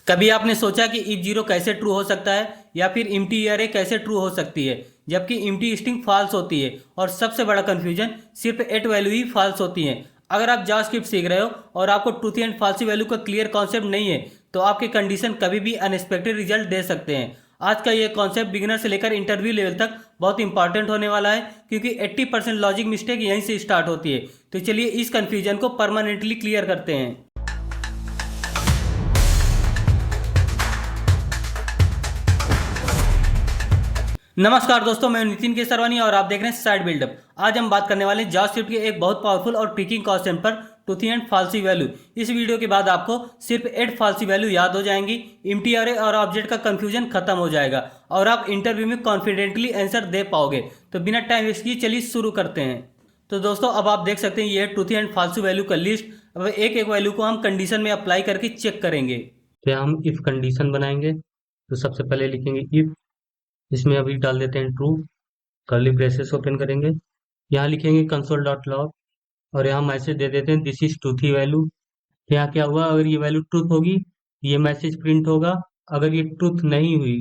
कभी आपने सोचा कि इफ जीरो कैसे ट्रू हो सकता है या फिर एम्प्टी अरे कैसे ट्रू हो सकती है जबकि एम्प्टी स्ट्रिंग फॉल्स होती है। और सबसे बड़ा कंफ्यूजन सिर्फ एट वैल्यू ही फॉल्स होती है। अगर आप जावास्क्रिप्ट सीख रहे हो और आपको ट्रूथी एंड फॉल्सी वैल्यू का क्लियर कॉन्सेप्ट नहीं है तो आपके कंडीशन कभी भी अनएक्सपेक्टेड रिजल्ट दे सकते हैं। आज का ये कॉन्सेप्ट बिगिनर से लेकर इंटरव्यू लेवल तक बहुत इंपॉर्टेंट होने वाला है क्योंकि 80% लॉजिक मिस्टेक यहीं से स्टार्ट होती है। तो चलिए इस कंफ्यूजन को परमानेंटली क्लियर करते हैं। नमस्कार दोस्तों, मैं नितिन केसरवानी और आप देख रहे हैं साइड बिल्डअप। आज हम बात करने वाले हैं जावास्क्रिप्ट के एक बहुत पावरफुल और ट्रिकिंग कॉन्सेप्ट पर, ट्रूथी एंड फॉल्सी वैल्यू। इस वीडियो के बाद आपको सिर्फ 8 फॉल्सी वैल्यू याद हो जाएंगी, एम्प्टी अरे और ऑब्जेक्ट का कंफ्यूजन खत्म हो जाएगा और आप इंटरव्यू में कॉन्फिडेंटली आंसर दे पाओगे। तो बिना टाइम वेस्ट किए चलिए शुरू करते हैं। तो दोस्तों अब आप देख सकते हैं ये है ट्रूथी एंड फॉल्सी वैल्यू का लिस्ट। अब एक एक वैल्यू को हम कंडीशन में अप्लाई करके चेक करेंगे। तो हम इफ कंडीशन बनाएंगे तो सबसे पहले लिखेंगे इफ, इसमें अभी डाल देते हैं ट्रू, कर्ली ब्रेसेस ओपन करेंगे, यहाँ लिखेंगे कंसोल डॉट लॉग और यहाँ मैसेज दे देते हैं दिस इज ट्रूथी वैल्यू। यहाँ क्या हुआ, अगर ये वैल्यू ट्रूथ होगी ये मैसेज प्रिंट होगा, अगर ये ट्रूथ नहीं हुई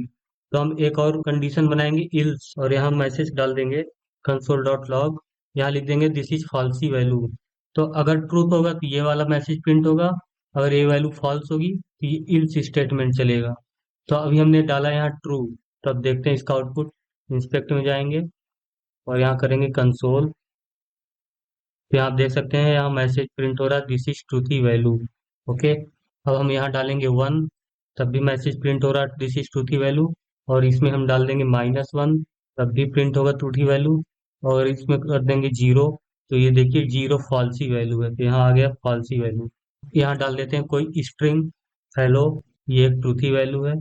तो हम एक और कंडीशन बनाएंगे इल्स और यहाँ मैसेज डाल देंगे कंसोल डॉट लॉग, यहाँ लिख देंगे दिस इज फॉल्सी वैल्यू। तो अगर ट्रूथ होगा तो ये वाला मैसेज प्रिंट होगा, अगर ये वैल्यू फॉल्स होगी तो ये इल्स स्टेटमेंट चलेगा। तो अभी हमने डाला यहाँ ट्रू, तो अब देखते हैं इसका आउटपुट। इंस्पेक्ट में जाएंगे और यहाँ करेंगे कंसोल, तो यहाँ आप देख सकते हैं यहाँ मैसेज प्रिंट हो रहा है this is truthy value. Okay, अब हम यहाँ डालेंगे 1, तब भी मैसेज प्रिंट हो रहा है दिस इज ट्रूथी वैल्यू, और इसमें हम डाल देंगे -1, तब भी प्रिंट होगा ट्रूथी वैल्यू, और इसमें कर देंगे 0, तो ये देखिए 0 फॉल्सी वैल्यू है, तो यहाँ आ गया फॉल्सी वैल्यू। यहाँ डाल देते हैं कोई स्ट्रिंग हेलो, ये एक ट्रूथी वैल्यू है।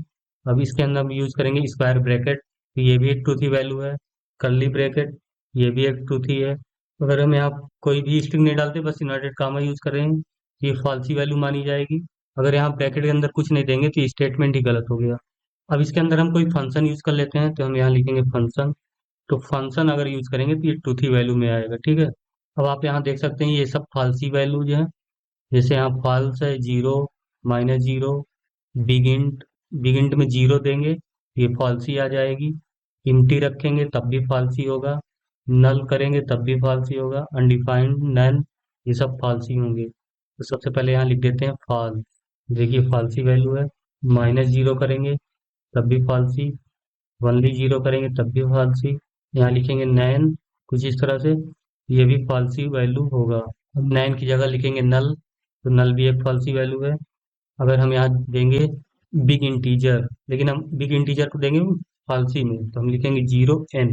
अब इसके अंदर हम यूज करेंगे स्क्वायर ब्रैकेट, तो ये भी एक ट्रूथी वैल्यू है। कर्ली ब्रैकेट, ये भी एक ट्रूथी है। अगर हम यहाँ कोई भी स्ट्रिंग नहीं डालते, बस इन्वर्टेड कामा यूज करेंगे, ये फॉल्सी वैल्यू मानी जाएगी। अगर यहाँ ब्रैकेट के अंदर कुछ नहीं देंगे तो स्टेटमेंट ही गलत हो गया। अब इसके अंदर हम कोई फंक्शन यूज कर लेते हैं, तो हम यहाँ लिखेंगे फंक्शन, तो फंक्शन अगर यूज करेंगे तो ये ट्रूथी वैल्यू में आएगा। ठीक है, अब आप यहाँ देख सकते हैं ये सब फालसी वैल्यूज हैं, जैसे यहाँ फॉल्स है 0, -0, बिगिंट, बिगिंट में 0 देंगे ये फॉल्सी आ जाएगी, इम्प्टी रखेंगे तब भी फॉल्सी होगा, नल करेंगे तब भी फॉल्सी होगा, अनडिफाइंड, नन, ये सब फॉल्सी होंगे। तो सबसे पहले यहाँ लिख देते हैं फॉल्स, देखिए फॉल्सी वैल्यू है। -0 करेंगे तब भी फॉल्सी, वनली 0 करेंगे तब भी फॉल्सी, यहाँ लिखेंगे नैन कुछ इस तरह से, ये भी फॉल्सी वैल्यू होगा। अब नैन की जगह लिखेंगे नल, तो नल भी एक फॉल्सी वैल्यू है। अगर हम यहाँ देंगे बिग इंटीजर, लेकिन हम बिग इंटीजर को देंगे फालसी में, तो हम लिखेंगे 0n,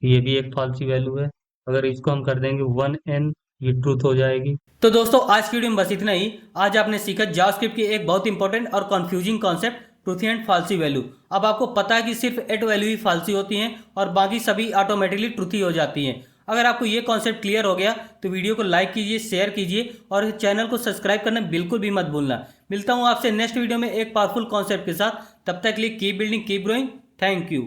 ये भी एक फालसी वैल्यू है। अगर इसको हम कर देंगे 1n, ये ट्रूथ हो जाएगी। तो दोस्तों आज की वीडियो में बस इतना ही। आज आपने सीखा जावास्क्रिप्ट की एक बहुत इंपॉर्टेंट और confusing concept truthy and falsy value. अब आपको पता है कि सिर्फ 8 वैल्यू ही फाल्सी होती हैं और बाकी सभी ऑटोमेटिकली ट्रूथी हो जाती हैं। अगर आपको ये कॉन्सेप्ट क्लियर हो गया तो वीडियो को लाइक कीजिए, शेयर कीजिए और चैनल को सब्सक्राइब करना बिल्कुल भी मत भूलना। मिलता हूँ आपसे नेक्स्ट वीडियो में एक पावरफुल कॉन्सेप्ट के साथ। तब तक के लिए keep building, keep growing. Thank you.